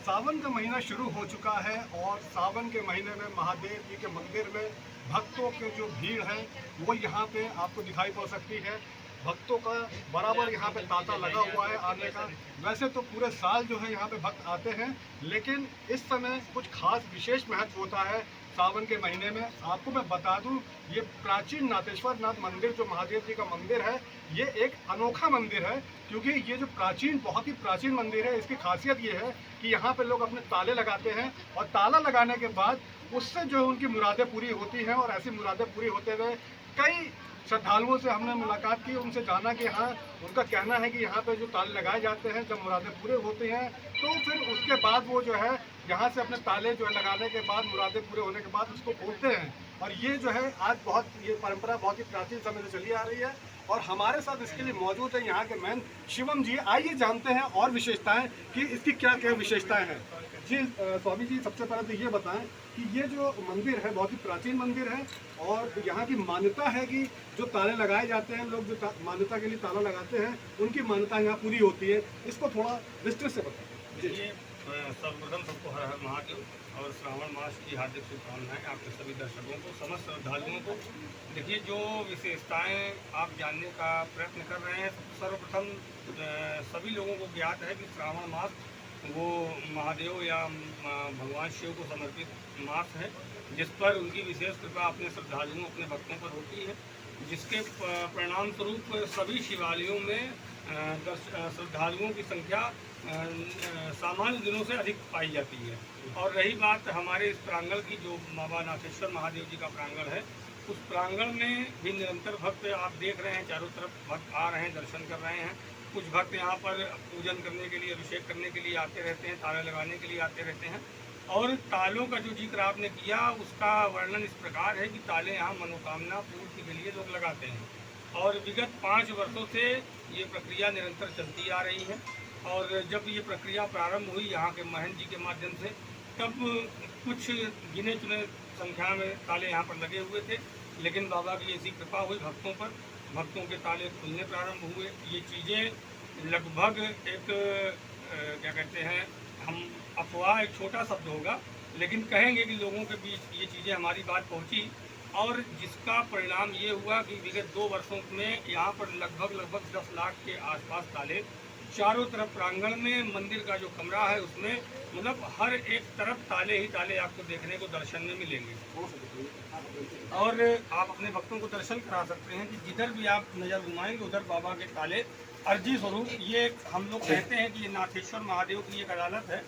सावन का महीना शुरू हो चुका है और सावन के महीने में महादेव जी के मंदिर में भक्तों की जो भीड़ है वो यहाँ पे आपको दिखाई पड़ सकती है। भक्तों का बराबर यहाँ पे तांता लगा हुआ है आने का। वैसे तो पूरे साल जो है यहाँ पे भक्त आते हैं, लेकिन इस समय कुछ खास विशेष महत्व होता है सावन के महीने में। आपको मैं बता दूं, ये प्राचीन नाथेश्वर नाथ मंदिर जो महादेव जी का मंदिर है, ये एक अनोखा मंदिर है, क्योंकि ये जो बहुत ही प्राचीन मंदिर है, इसकी खासियत ये है कि यहाँ पे लोग अपने ताले लगाते हैं और ताला लगाने के बाद उससे जो है उनकी मुरादें पूरी होती हैं। और ऐसी मुरादें पूरी होते हुए कई श्रद्धालुओं से हमने मुलाकात की, उनसे जाना कि हाँ, उनका कहना है कि यहाँ पे जो ताले लगाए जाते हैं, जब मुरादें पूरे होते हैं तो फिर उसके बाद वो जो है यहाँ से अपने ताले जो है लगाने के बाद, मुरादें पूरे होने के बाद उसको खोलते हैं। और ये जो है आज ये परंपरा बहुत ही प्राचीन समय से चली आ रही है। और हमारे साथ इसके लिए मौजूद है यहाँ के मैन शिवम जी। आइए जानते हैं और विशेषताएं कि इसकी क्या क्या विशेषताएं हैं। जी स्वामी जी, सबसे पहले तो ये बताएं कि ये जो मंदिर है बहुत ही प्राचीन मंदिर है और यहाँ की मान्यता है कि जो ताले लगाए जाते हैं, लोग जो मान्यता के लिए ताला लगाते हैं, उनकी मान्यता यहाँ पूरी होती है। इसको थोड़ा विस्तृत से बताएं। जी, सर्वप्रथम सबको हर हर महादेव और श्रावण मास की हार्दिक शुभकामनाएं आपके सभी दर्शकों को, समस्त श्रद्धालुओं को। देखिए, जो विशेषताएं आप जानने का प्रयत्न कर रहे हैं, सर्वप्रथम सभी लोगों को ज्ञात है कि श्रावण मास वो महादेव या भगवान शिव को समर्पित मास है, जिस पर उनकी विशेष कृपा अपने श्रद्धालुओं, अपने भक्तों पर होती है, जिसके परिणाम स्वरूप सभी शिवालयों में श्रद्धालुओं की संख्या सामान्य दिनों से अधिक पाई जाती है। और रही बात हमारे इस प्रांगण की, जो बाबा नाथेश्वर महादेव जी का प्रांगण है, उस प्रांगण में भी निरंतर भक्त आप देख रहे हैं, चारों तरफ भक्त आ रहे हैं, दर्शन कर रहे हैं। कुछ भक्त यहाँ पर पूजन करने के लिए, अभिषेक करने के लिए आते रहते हैं, ताले लगाने के लिए आते रहते हैं। और तालों का जो जिक्र आपने किया, उसका वर्णन इस प्रकार है कि ताले यहाँ मनोकामना पूर्ति के लिए लोग लगाते हैं। और विगत 5 वर्षों से ये प्रक्रिया निरंतर चलती आ रही है। और जब ये प्रक्रिया प्रारंभ हुई यहाँ के महंत जी के माध्यम से, तब कुछ गिने चुने संख्या में ताले यहाँ पर लगे हुए थे, लेकिन बाबा की ऐसी कृपा हुई भक्तों पर, भक्तों के ताले खुलने प्रारंभ हुए। ये चीज़ें लगभग एक क्या कहते हैं, हम अफवाह एक छोटा शब्द होगा, लेकिन कहेंगे कि लोगों के बीच ये चीज़ें हमारी बात पहुँची। और जिसका परिणाम ये हुआ कि विगत 2 वर्षों में यहाँ पर लगभग 10 लाख के आसपास ताले चारों तरफ प्रांगण में, मंदिर का जो कमरा है उसमें, मतलब हर एक तरफ ताले ही ताले आपको देखने को दर्शन में मिलेंगे। और आप अपने भक्तों को दर्शन करा सकते हैं कि जिधर भी आप नज़र घुमाएंगे उधर बाबा के ताले अर्जी स्वरूप। ये हम लोग कहते हैं कि ये नाथेश्वर महादेव की एक अदालत है,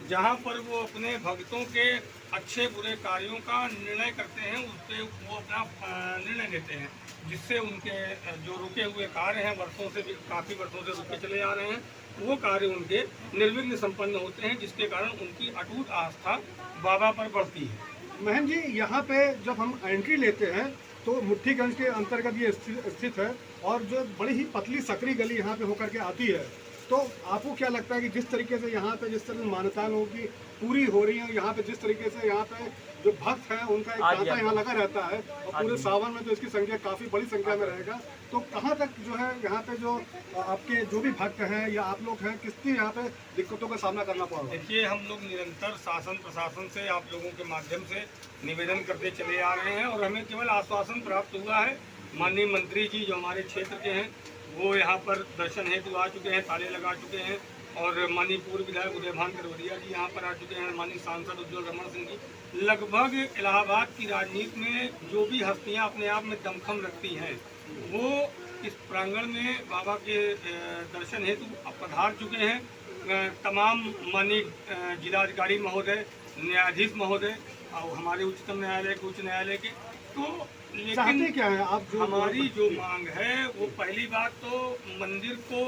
जहाँ पर वो अपने भक्तों के अच्छे बुरे कार्यों का निर्णय करते हैं, उस पर वो अपना निर्णय देते हैं, जिससे उनके जो रुके हुए कार्य हैं, वर्षों से, काफ़ी वर्षों से रुके चले आ रहे हैं, वो कार्य उनके निर्विघ्न संपन्न होते हैं, जिसके कारण उनकी अटूट आस्था बाबा पर बढ़ती है। महन जी, यहाँ पे जब हम एंट्री लेते हैं तो मुट्ठीगंज के अंतर्गत ये स्थित है और जो बड़ी ही पतली सकरी गली यहाँ पे होकर के आती है, तो आपको क्या लगता है कि जिस तरीके से यहाँ पे, जिस तरह मान्यताएं लोगों की पूरी हो रही है, यहाँ पे जिस तरीके से यहाँ पे जो भक्त हैं उनका एक तांता यहाँ लगा रहता है, और पूरे सावन में तो इसकी संख्या काफ़ी बड़ी संख्या में रहेगा, तो कहाँ तक जो है यहाँ पे जो आपके जो भी भक्त हैं या आप लोग हैं, कितनी यहाँ पे दिक्कतों का सामना करना पड़ रहा है? देखिए, हम लोग निरंतर शासन प्रशासन से, आप लोगों के माध्यम से निवेदन करते चले आ रहे हैं, और हमें केवल आश्वासन प्राप्त हुआ है। माननीय मंत्री जी जो हमारे क्षेत्र के हैं, वो यहाँ पर दर्शन हेतु आ चुके हैं, ताले लगा चुके हैं। और माननीय पूर्व विधायक उदयभान करवरिया जी यहाँ पर आ चुके हैं, माननीय सांसद उज्ज्वल रमन सिंह जी। लगभग इलाहाबाद की राजनीति में जो भी हस्तियाँ अपने आप में दमखम रखती हैं, वो इस प्रांगण में बाबा के दर्शन हेतु पधार चुके हैं। तमाम माननीय जिलाधिकारी महोदय, न्यायाधीश महोदय और हमारे उच्चतम न्यायालय के, उच्च न्यायालय के, तो लेकिन क्या है आप हमारी जो मांग है, वो पहली बात तो मंदिर को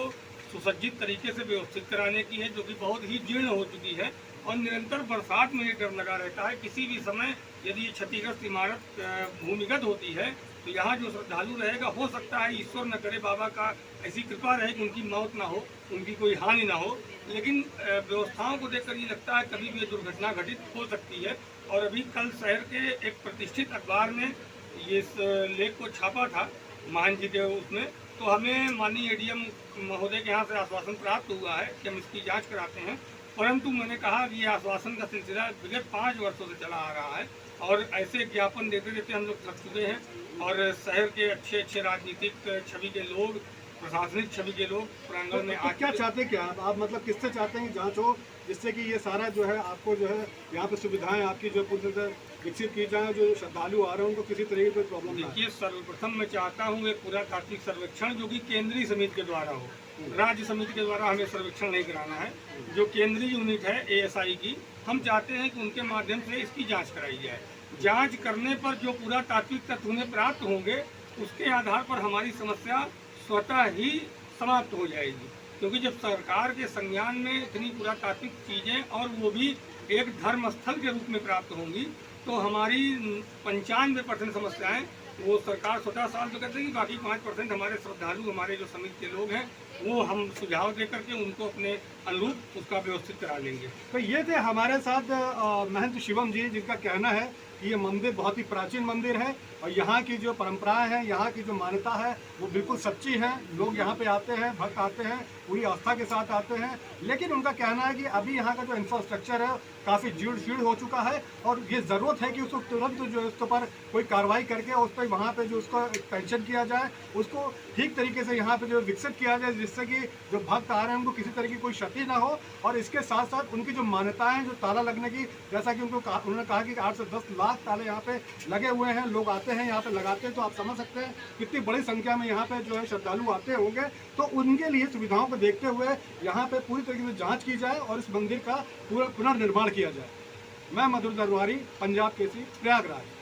सुसज्जित तरीके से व्यवस्थित कराने की है, जो कि बहुत ही जीर्ण हो चुकी है। और निरंतर बरसात में ये डर लगा रहता है, किसी भी समय यदि ये क्षतिग्रस्त इमारत भूमिगत होती है, तो यहाँ जो श्रद्धालु रहेगा, हो सकता है, ईश्वर न करे, बाबा का ऐसी कृपा रहे कि उनकी मौत ना हो, उनकी कोई हानि ना हो, लेकिन व्यवस्थाओं को देखकर ये लगता है कभी भी ये दुर्घटना घटित हो सकती है। और अभी कल शहर के एक प्रतिष्ठित अखबार में ये इस लेख को छापा था, महान जी के उसमें, तो हमें माननीय एडीएम महोदय के यहाँ से आश्वासन प्राप्त हुआ है कि हम इसकी जांच कराते हैं परंतु मैंने कहा कि ये आश्वासन का सिलसिला विगत 5 वर्षों से चला आ रहा है और ऐसे ज्ञापन देते देते हम लोग थक चुके हैं। और शहर के अच्छे अच्छे राजनीतिक छवि के लोग, प्रशासनिक छवि के लोग प्रांगण में तो क्या चाहते हैं, क्या आप मतलब किससे चाहते हैं कि जांच हो, जिससे कि ये सारा जो है आपको जो है यहाँ पे सुविधाएं आपकी जो पूरी तरह विकसित की जाए, जो श्रद्धालु आ रहे हैं उनको किसी तरह की कोई प्रॉब्लम ना आए। देखिए, सर्वप्रथम मैं चाहता हूँ एक पूरा तात्विक सर्वेक्षण जो कि केंद्रीय समिति के द्वारा हो, राज्य समिति के द्वारा हमें सर्वेक्षण नहीं कराना है। जो केंद्रीय यूनिट है ASI की, हम चाहते हैं कि उनके माध्यम से इसकी जांच कराई जाए। जांच करने पर जो पूरा तात्विक तथ्य उन्हें प्राप्त होंगे, उसके आधार पर हमारी समस्या स्वतः ही समाप्त हो जाएगी। क्योंकि जब सरकार के संज्ञान में इतनी पुरातात्विक चीज़ें और वो भी एक धर्म स्थल के रूप में प्राप्त होंगी, तो हमारी 95% समस्याएं वो सरकार स्वतः सॉल्व तो कर देगी। बाकी 5% हमारे श्रद्धालु, हमारे जो समिति के लोग हैं, वो हम सुझाव दे करके उनको अपने अनुरूप उसका व्यवस्थित करा लेंगे। तो ये थे हमारे साथ महंत शिवम जी, जिनका कहना है कि ये मंदिर बहुत ही प्राचीन मंदिर है और यहाँ की जो परंपराएं हैं, यहाँ की जो मान्यता है वो बिल्कुल सच्ची है। लोग यहाँ पे आते हैं, भक्त आते हैं, पूरी आस्था के साथ आते हैं। लेकिन उनका कहना है कि अभी यहाँ का जो इंफ्रास्ट्रक्चर है काफ़ी जीर्ण हो चुका है और ये ज़रूरत है कि उसको तुरंत जो है उसके ऊपर कोई कार्रवाई करके उस पर वहाँ पे जो उसको एक्सपेंशन किया जाए, उसको ठीक तरीके से यहाँ पे जो विकसित किया जाए, जिससे कि जो भक्त आ रहे हैं उनको किसी तरह की कोई क्षति ना हो। और इसके साथ साथ उनकी जो मान्यताएं, जो ताला लगने की, जैसा कि उन्होंने कहा कि 8 से 10 लाख ताले यहाँ पे लगे हुए हैं, लोग आते हैं यहाँ पे लगाते हैं, तो आप समझ सकते हैं कितनी बड़ी संख्या में यहाँ पे जो है श्रद्धालु आते होंगे। तो उनके लिए सुविधाओं को देखते हुए यहाँ पे पूरी तरीके से जांच की जाए और इस मंदिर का पूरा पुनर्निर्माण किया जाए। मैं मधुर दरबारी, पंजाब केसरी, प्रयागराज।